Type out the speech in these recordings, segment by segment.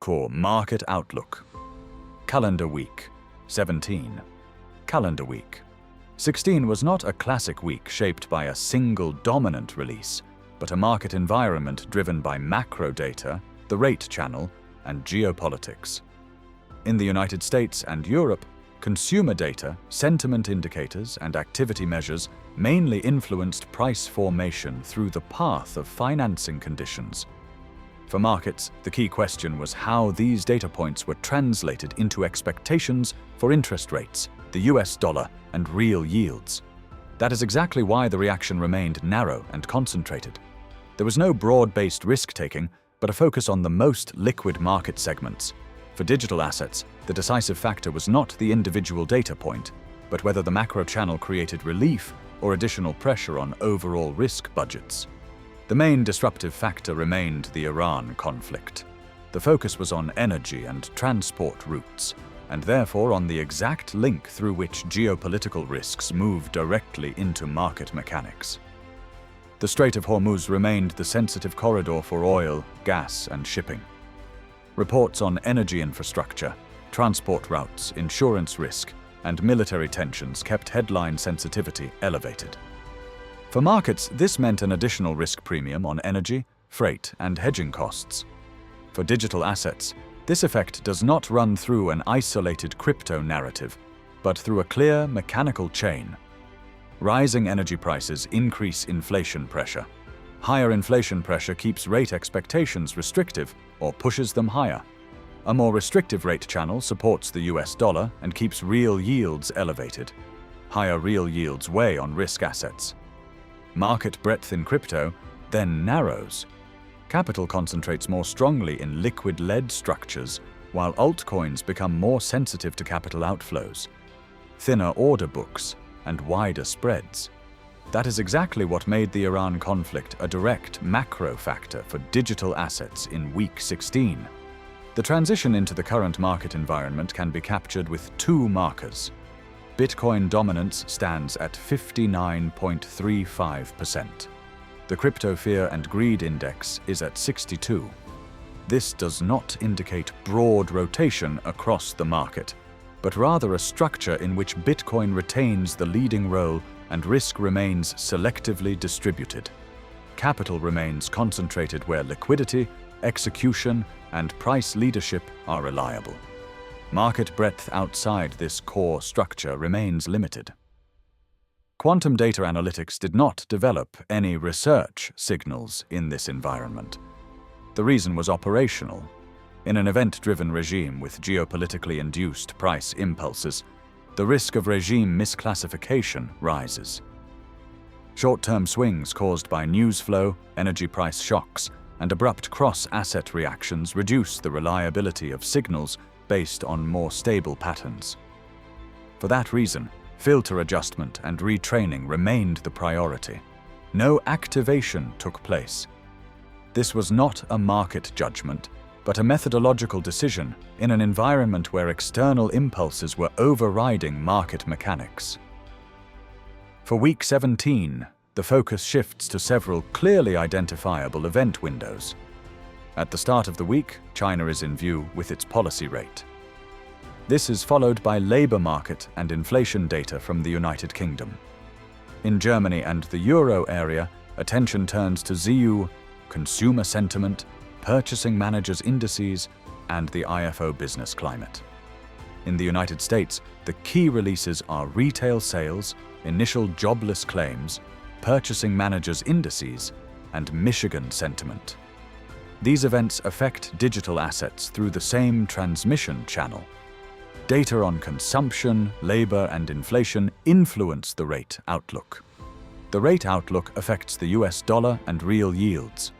Core Market Outlook. Calendar Week 17. Calendar Week 16 was not a classic week shaped by a single dominant release, but a market environment driven by macro data, the rate channel, and geopolitics. In the United States and Europe, consumer data, sentiment indicators, and activity measures mainly influenced price formation through the path of financing conditions. For markets, the key question was how these data points were translated into expectations for interest rates, the US dollar, and real yields. That is exactly why the reaction remained narrow and concentrated. There was no broad-based risk-taking, but a focus on the most liquid market segments. For digital assets, the decisive factor was not the individual data point, but whether the macro channel created relief or additional pressure on overall risk budgets. The main disruptive factor remained the Iran conflict. The focus was on energy and transport routes, and therefore on the exact link through which geopolitical risks move directly into market mechanics. The Strait of Hormuz remained the sensitive corridor for oil, gas, and shipping. Reports on energy infrastructure, transport routes, insurance risk, and military tensions kept headline sensitivity elevated. For markets, this meant an additional risk premium on energy, freight, and hedging costs. For digital assets, this effect does not run through an isolated crypto narrative, but through a clear mechanical chain. Rising energy prices increase inflation pressure. Higher inflation pressure keeps rate expectations restrictive or pushes them higher. A more restrictive rate channel supports the US dollar and keeps real yields elevated. Higher real yields weigh on risk assets. Market breadth in crypto then narrows. Capital concentrates more strongly in liquid-led structures, while altcoins become more sensitive to capital outflows, thinner order books, and wider spreads. That is exactly what made the Iran conflict a direct macro factor for digital assets in week 16. The transition into the current market environment can be captured with two markers. Bitcoin dominance stands at 59.35%. The Crypto Fear and Greed Index is at 62. This does not indicate broad rotation across the market, but rather a structure in which Bitcoin retains the leading role and risk remains selectively distributed. Capital remains concentrated where liquidity, execution, and price leadership are reliable. Market breadth outside this core structure remains limited. Quantum data analytics did not develop any research signals in this environment. The reason was operational. In an event-driven regime with geopolitically induced price impulses, the risk of regime misclassification rises. Short-term swings caused by news flow, energy price shocks, and abrupt cross-asset reactions reduce the reliability of signals based on more stable patterns. For that reason, filter adjustment and retraining remained the priority. No activation took place. This was not a market judgment, but a methodological decision in an environment where external impulses were overriding market mechanics. For week 17, the focus shifts to several clearly identifiable event windows. At the start of the week, China is in view with its policy rate. This is followed by labor market and inflation data from the United Kingdom. In Germany and the Euro area, attention turns to ZEW, consumer sentiment, purchasing managers' indices, and the IFO business climate. In the United States, the key releases are retail sales, initial jobless claims, purchasing managers' indices, and Michigan sentiment. These events affect digital assets through the same transmission channel. Data on consumption, labor, and inflation influence the rate outlook. The rate outlook affects the US dollar and real yields.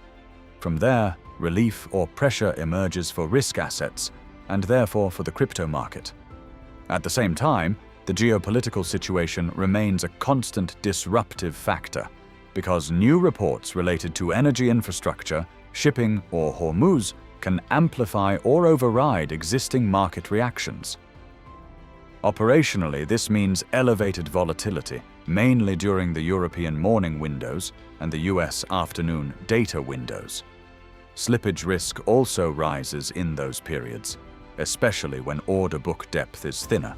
From there, relief or pressure emerges for risk assets, and therefore for the crypto market. At the same time, the geopolitical situation remains a constant disruptive factor, because new reports related to energy infrastructure, shipping, or Hormuz can amplify or override existing market reactions. Operationally, this means elevated volatility, mainly during the European morning windows and the US afternoon data windows. Slippage risk also rises in those periods, especially when order book depth is thinner.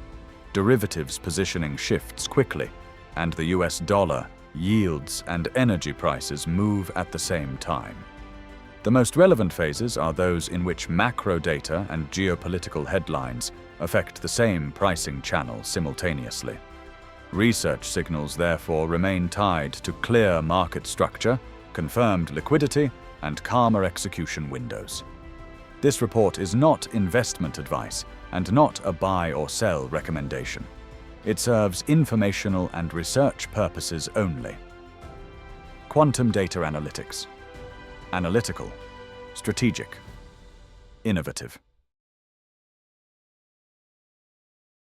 Derivatives positioning shifts quickly, and the US dollar, yields, and energy prices move at the same time. The most relevant phases are those in which macro data and geopolitical headlines affect the same pricing channel simultaneously. Research signals therefore remain tied to clear market structure, confirmed liquidity, and calmer execution windows. This report is not investment advice and not a buy or sell recommendation. It serves informational and research purposes only. Quantum data analytics. Analytical, strategic, innovative.